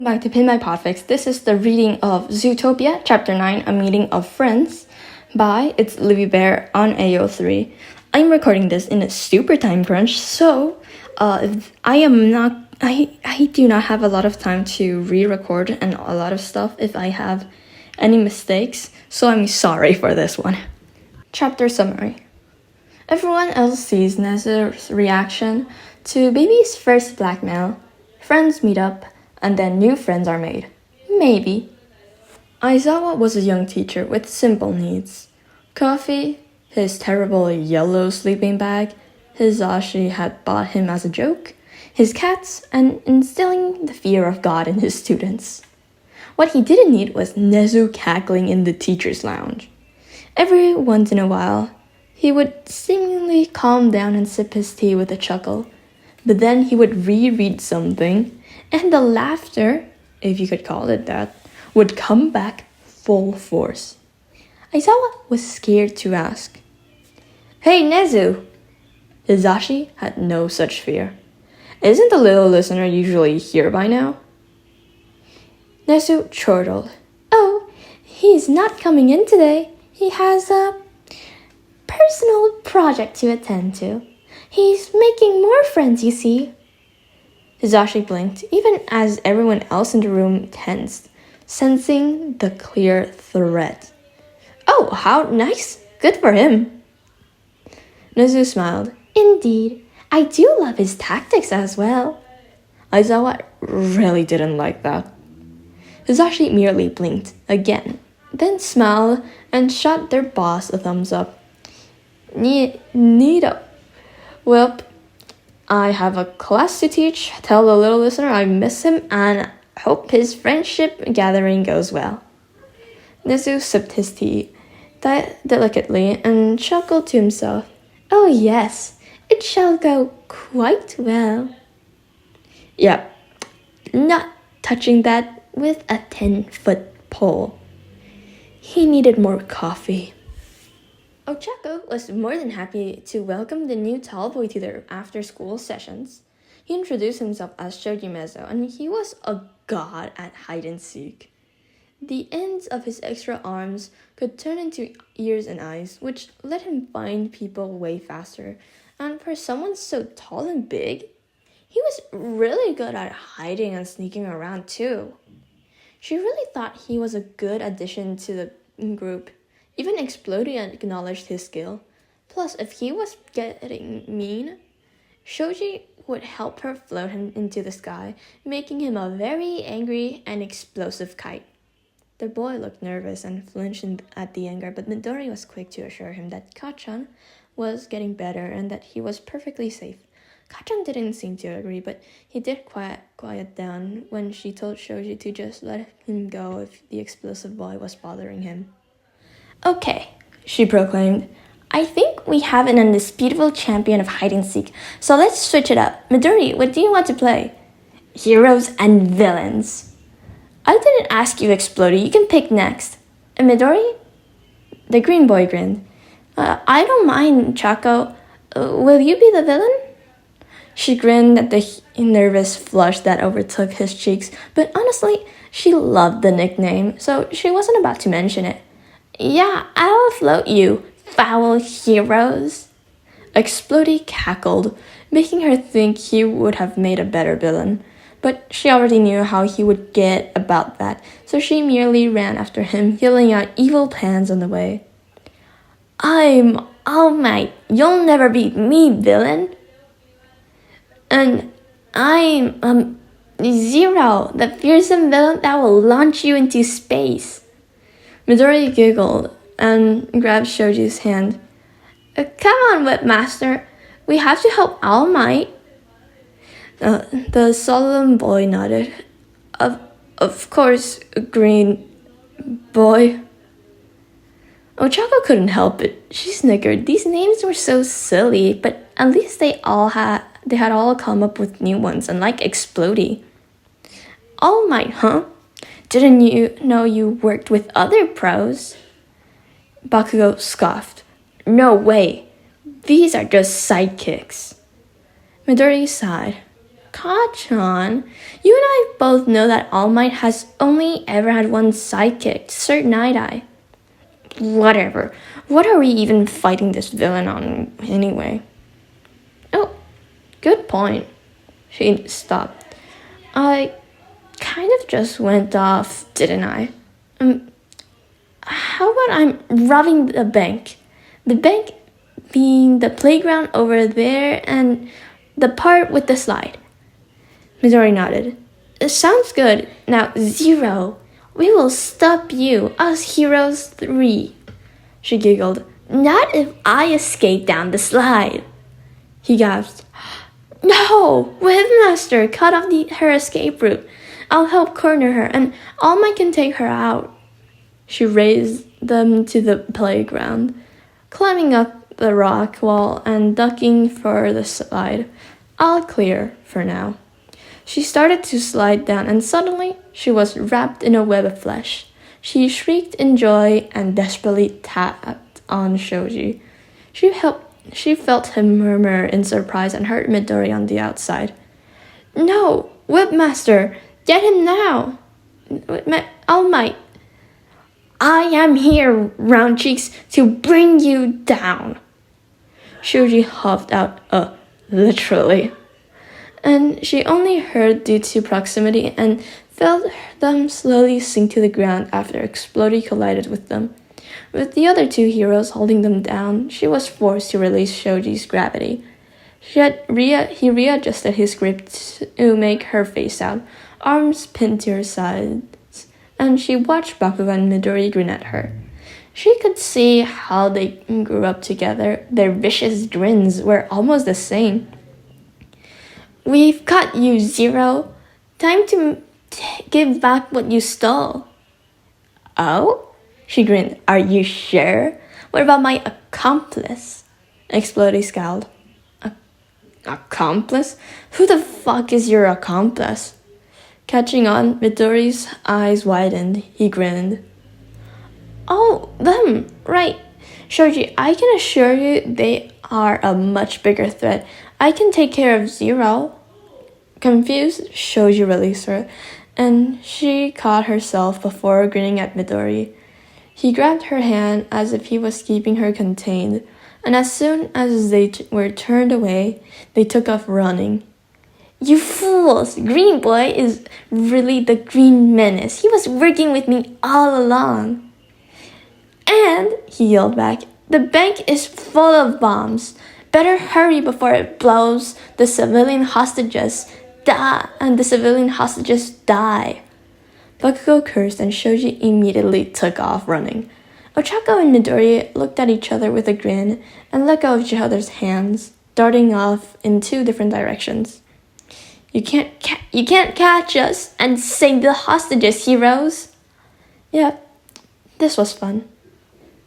Back to Pin My Podfics. This is the reading of Zutopia, Chapter 9, A Meeting of Friends by Itslivybear on AO3. I'm recording this in a super time crunch, so I do not have a lot of time to re-record and a lot of stuff if I have any mistakes, so I'm sorry for this one. Chapter Summary. Everyone else sees Nezu's reaction to baby's first blackmail. Friends meet up, and then new friends are made. Maybe. Aizawa was a young teacher with simple needs. Coffee, his terrible yellow sleeping bag, Hizashi had bought him as a joke, his cats, and instilling the fear of God in his students. What he didn't need was Nezu cackling in the teacher's lounge. Every once in a while, he would seemingly calm down and sip his tea with a chuckle, but then he would reread something, and the laughter, if you could call it that, would come back full force. Aizawa was scared to ask, "Hey, Nezu!" Hizashi had no such fear. "Isn't the little listener usually here by now?" Nezu chortled. "Oh, he's not coming in today. He has a personal project to attend to. He's making more friends, you see." Hizashi blinked, even as everyone else in the room tensed, sensing the clear threat. "Oh, how nice! Good for him!" Nezu smiled. "Indeed, I do love his tactics as well." Aizawa really didn't like that. Hizashi merely blinked again, then smiled and shot their boss a thumbs up. Neato. Well, I have a class to teach. Tell the little listener I miss him and hope his friendship gathering goes well." Nezu sipped his tea delicately and chuckled to himself. "Oh yes, it shall go quite well." "Yep, not touching that with a 10-foot pole." He needed more coffee. Ochako was more than happy to welcome the new tall boy to their after-school sessions. He introduced himself as Shojimezo, and he was a god at hide-and-seek. The ends of his extra arms could turn into ears and eyes, which let him find people way faster. And for someone so tall and big, he was really good at hiding and sneaking around too. She really thought he was a good addition to the group. Even Explodia acknowledged his skill. Plus, if he was getting mean, Shoji would help her float him into the sky, making him a very angry and explosive kite. The boy looked nervous and flinched at the anger, but Midori was quick to assure him that Kachan was getting better and that he was perfectly safe. Kachan didn't seem to agree, but he did quiet down when she told Shoji to just let him go if the explosive boy was bothering him. "Okay," she proclaimed. "I think we have an undisputable champion of hide-and-seek, so let's switch it up. Midori, what do you want to play?" "Heroes and villains." "I didn't ask you, Explodey. You can pick next." "And Midori?" The green boy grinned. I don't mind, Chaco. Will you be the villain?" She grinned at the nervous flush that overtook his cheeks, but honestly, she loved the nickname, so she wasn't about to mention it. "Yeah, I'll float you, foul heroes." Explodey cackled, making her think he would have made a better villain. But she already knew how he would get about that, so she merely ran after him, yelling out evil plans on the way. "I'm All Might. You'll never beat me, villain." "And I'm Zero, the fearsome villain that will launch you into space." Midori giggled and grabbed Shoji's hand. "Come on, Whipmaster. We have to help All Might." The solemn boy nodded. Of course, green boy." Ochako couldn't help it. She snickered. These names were so silly, but at least they had all come up with new ones, unlike Explodey. "All Might, huh? Didn't you know you worked with other pros?" Bakugo scoffed. "No way. These are just sidekicks." Midori sighed. Kachan, you and I both know that All Might has only ever had one sidekick, Sir Night-Eye. Whatever. What are we even fighting this villain on anyway? Oh, good point. She stopped. I kind of just went off, didn't I? How about I'm robbing the bank? The bank being the playground over there and the part with the slide. Midori nodded. It sounds good. Now, Zero, we will stop you, us heroes 3. She giggled. Not if I escape down the slide. He gasped. No! Webmaster, cut off her escape route. I'll help corner her, and All Might can take her out. She raised them to the playground, climbing up the rock wall and ducking for the slide. All clear for now. She started to slide down, and suddenly she was wrapped in a web of flesh. She shrieked in joy and desperately tapped on Shoji. She felt him murmur in surprise and heard Midori on the outside. No, Webmaster, get him now. All Might. I am here, Round Cheeks, to bring you down. Shoji huffed out, literally. And she only heard due to proximity and felt them slowly sink to the ground after Explodey collided with them. With the other 2 heroes holding them down, she was forced to release Shoji's gravity. He readjusted his grip to make her face out, arms pinned to her sides, and she watched Bakugan and Midori grin at her. She could see how they grew up together. Their vicious grins were almost the same. We've got you, Zero. Time to give back what you stole. Oh? She grinned. Are you sure? What about my accomplice? Explodey scowled. Accomplice? Who the fuck is your accomplice? Catching on, Midori's eyes widened. He grinned. Oh, them, right. Shoji, I can assure you they are a much bigger threat. I can take care of Zero. Confused, Shoji released her, and she caught herself before grinning at Midori. He grabbed her hand as if he was keeping her contained, and as soon as they were turned away, they took off running. You fools! Green Boy is really the Green Menace. He was working with me all along. And, he yelled back, the bank is full of bombs. Better hurry before it blows the civilian hostages die. Bakugo cursed and Shoji immediately took off running. Ochako and Midori looked at each other with a grin and let go of each other's hands, darting off in 2 different directions. You can't catch us and save the hostages, heroes. Yeah, this was fun.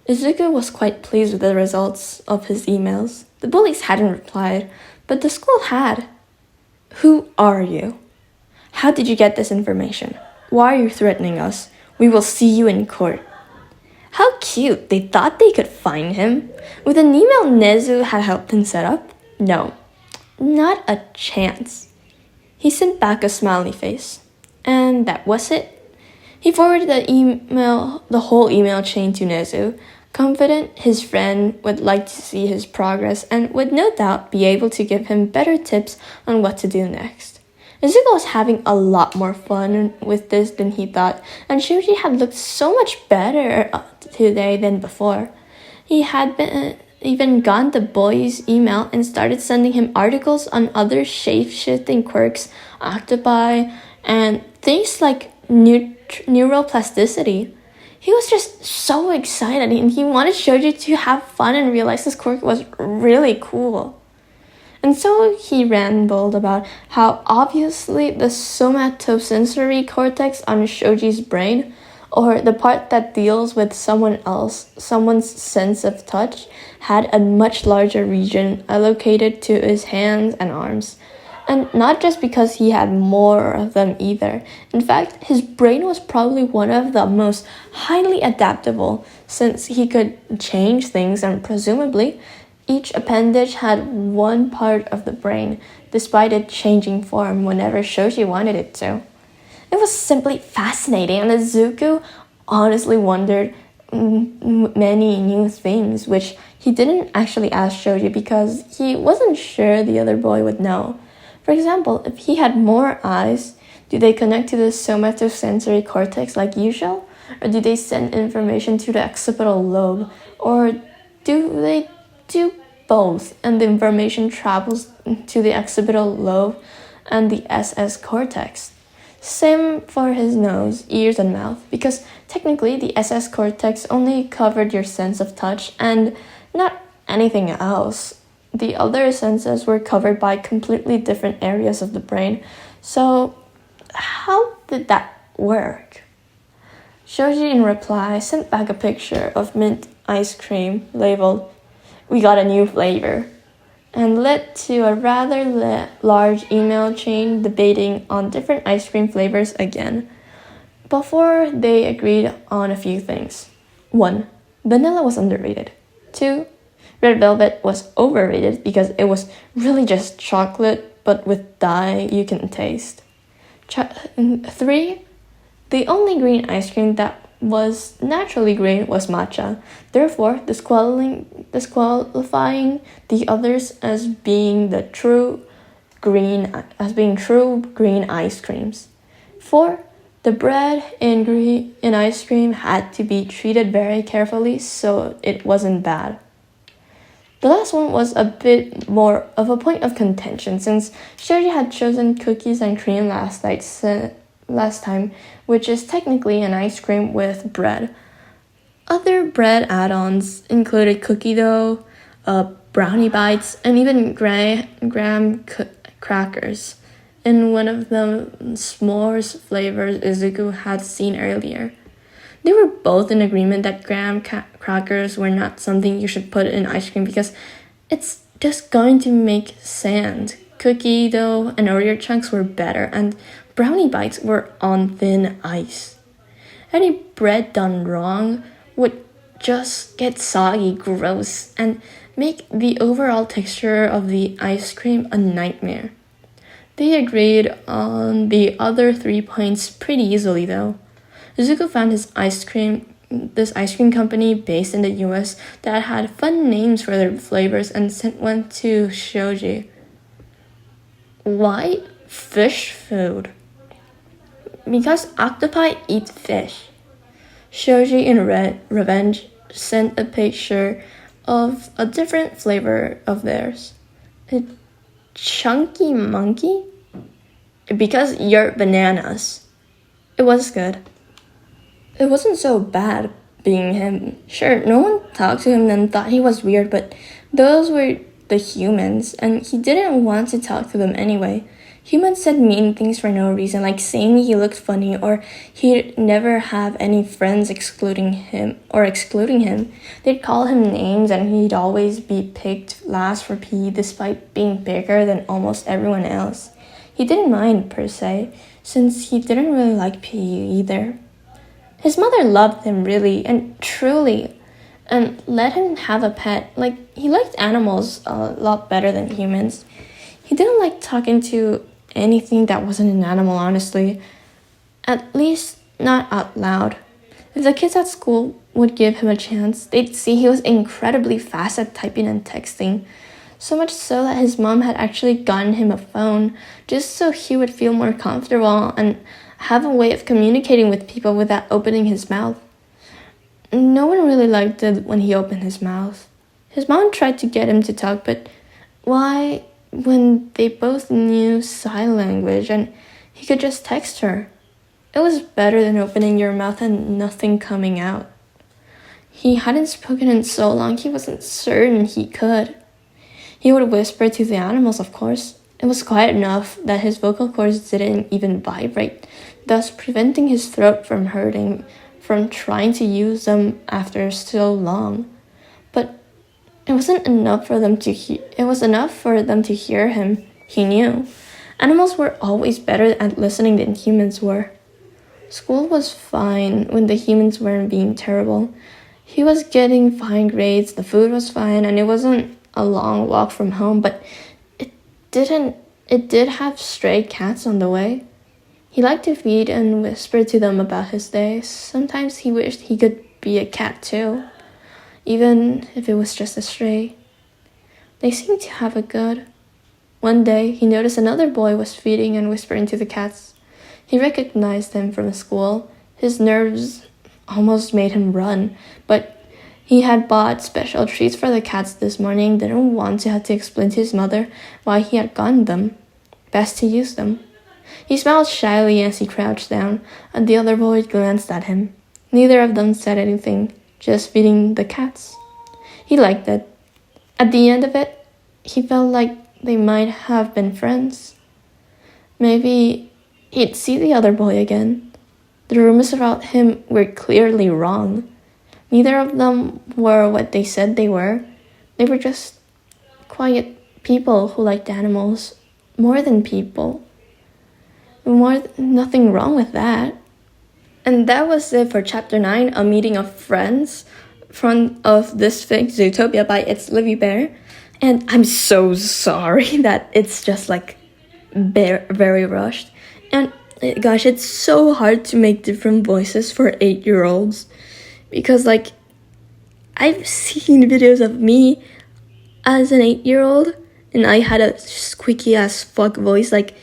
Izuku was quite pleased with the results of his emails. The bullies hadn't replied, but the school had. Who are you? How did you get this information? Why are you threatening us? We will see you in court. How cute, they thought they could find him. With an email Nezu had helped him set up? No, not a chance. He sent back a smiley face. And that was it. He forwarded the whole email chain to Nezu, confident his friend would like to see his progress and would no doubt be able to give him better tips on what to do next. Izuku was having a lot more fun with this than he thought, and Shoji had looked so much better today than before. He had even gone to Boy's email and started sending him articles on other shape-shifting quirks, octopi, and things like neuroplasticity. He was just so excited and he wanted Shoji to have fun and realize this quirk was really cool. And so he rambled about how obviously the somatosensory cortex on Shoji's brain, or the part that deals with someone's sense of touch, had a much larger region allocated to his hands and arms. And not just because he had more of them either. In fact, his brain was probably one of the most highly adaptable, since he could change things and presumably Each appendage had one part of the brain, despite it changing form whenever Shoji wanted it to. It was simply fascinating, and Izuku honestly wondered many new things, which he didn't actually ask Shoji because he wasn't sure the other boy would know. For example, if he had more eyes, do they connect to the somatosensory cortex like usual? Or do they send information to the occipital lobe? Or do they do both and the information travels to the occipital lobe and the SS cortex? Same for his nose, ears, and mouth, because technically the SS cortex only covered your sense of touch and not anything else. The other senses were covered by completely different areas of the brain. So how did that work? Shoji, in reply, sent back a picture of mint ice cream labeled, "We got a new flavor," and led to a rather large email chain debating on different ice cream flavors again, before they agreed on a few things. 1. Vanilla was underrated. 2. Red velvet was overrated because it was really just chocolate, but with dye you can taste. 3. The only green ice cream that was naturally green was matcha, therefore disqualifying the others as being true green ice creams. 4. The bread in ice cream had to be treated very carefully so it wasn't bad. The last one was a bit more of a point of contention since Shoji had chosen cookies and cream last time, which is technically an ice cream with bread. Other bread add-ons included cookie dough, brownie bites, and even graham crackers in one of the s'mores flavors Izuku had seen earlier. They were both in agreement that graham crackers were not something you should put in ice cream because it's just going to make sand. Cookie dough and Oreo chunks were better, and brownie bites were on thin ice. Any bread done wrong would just get soggy, gross, and make the overall texture of the ice cream a nightmare. They agreed on the other 3 points pretty easily though. Izuku found this ice cream company based in the US that had fun names for their flavors and sent one to Shoji. Why fish food? Because octopi eat fish. Shoji, in revenge, sent a picture of a different flavor of theirs. A chunky monkey? Because you're bananas. It was good. It wasn't so bad being him. Sure, no one talked to him and thought he was weird, but those were the humans, and he didn't want to talk to them anyway. Humans said mean things for no reason, like saying he looked funny or he'd never have any friends excluding him. They'd call him names and he'd always be picked last for PE despite being bigger than almost everyone else. He didn't mind per se, since he didn't really like PE either. His mother loved him really and truly and let him have a pet. Like, he liked animals a lot better than humans. He didn't like talking to anything that wasn't an animal, honestly. At least, not out loud. If the kids at school would give him a chance, they'd see he was incredibly fast at typing and texting. So much so that his mom had actually gotten him a phone, just so he would feel more comfortable and have a way of communicating with people without opening his mouth. No one really liked it when he opened his mouth. His mom tried to get him to talk, but why, when they both knew sign language and he could just text her? It was better than opening your mouth and nothing coming out. He hadn't spoken in so long he wasn't certain he could. He would whisper to the animals, of course. It was quiet enough that his vocal cords didn't even vibrate, thus preventing his throat from hurting from trying to use them after so long. But it wasn't enough for them to it was enough for them to hear him. He knew. Animals were always better at listening than humans were. School was fine when the humans weren't being terrible. He was getting fine grades, the food was fine, and it wasn't a long walk from home, but it did have stray cats on the way. He liked to feed and whisper to them about his day. Sometimes he wished he could be a cat too, even if it was just a stray. They seemed to have it good. One day, he noticed another boy was feeding and whispering to the cats. He recognized him from school. His nerves almost made him run, but he had bought special treats for the cats this morning, didn't want to have to explain to his mother why he had gotten them. Best to use them. He smiled shyly as he crouched down, and the other boy glanced at him. Neither of them said anything, just feeding the cats. He liked it. At the end of it, he felt like they might have been friends. Maybe he'd see the other boy again. The rumors about him were clearly wrong. Neither of them were what they said they were. They were just quiet people who liked animals more than people. Nothing wrong with that. And that was it for Chapter 9, A Meeting of Friends, of this fic, Zutopia by Itslivybear. And I'm so sorry that it's just like very rushed. And gosh, it's so hard to make different voices for 8-year-olds. Because like, I've seen videos of me as an 8-year-old, and I had a squeaky ass fuck voice, like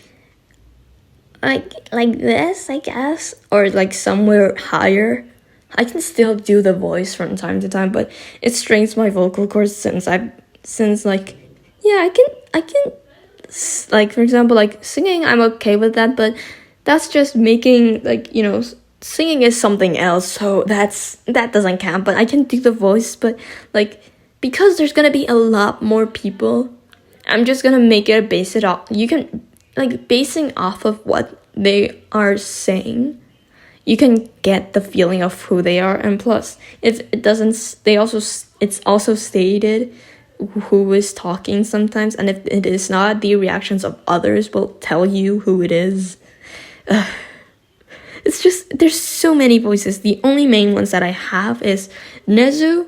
this, I guess, or like somewhere higher. I can still do the voice from time to time, but it strains my vocal cords since I can like, for example, like singing, I'm okay with that, but that's just making, like, you know, singing is something else, so that doesn't count. But I can do the voice, but like, because there's gonna be a lot more people, I'm just gonna make it basing off of what they are saying. You can get the feeling of who they are, and plus, it's also stated who is talking sometimes, and if it is not, the reactions of others will tell you who it is. It's just, there's so many voices. The only main ones that I have is Nezu,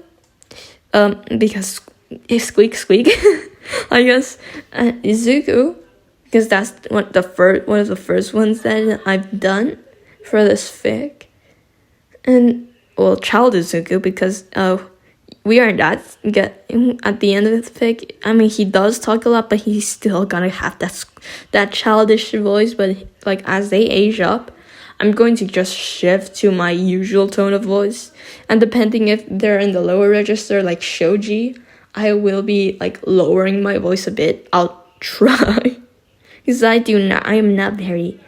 because it's squeak, I guess, Izuku, because that's one of the first ones that I've done for this fic, and well, child Izuku, because we are not get at the end of the fic. I mean, he does talk a lot, but he's still gonna have that childish voice. But like, as they age up, I'm going to just shift to my usual tone of voice, and depending if they're in the lower register, like Shoji, I will be like lowering my voice a bit. I'll try, because I am not very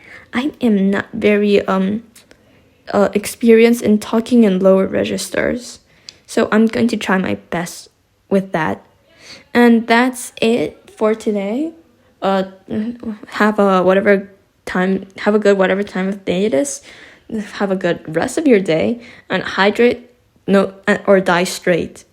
experienced in talking in lower registers. So I'm going to try my best with that. And that's it for today. Have a good whatever time of day it is. Have a good rest of your day, and hydrate, or die straight.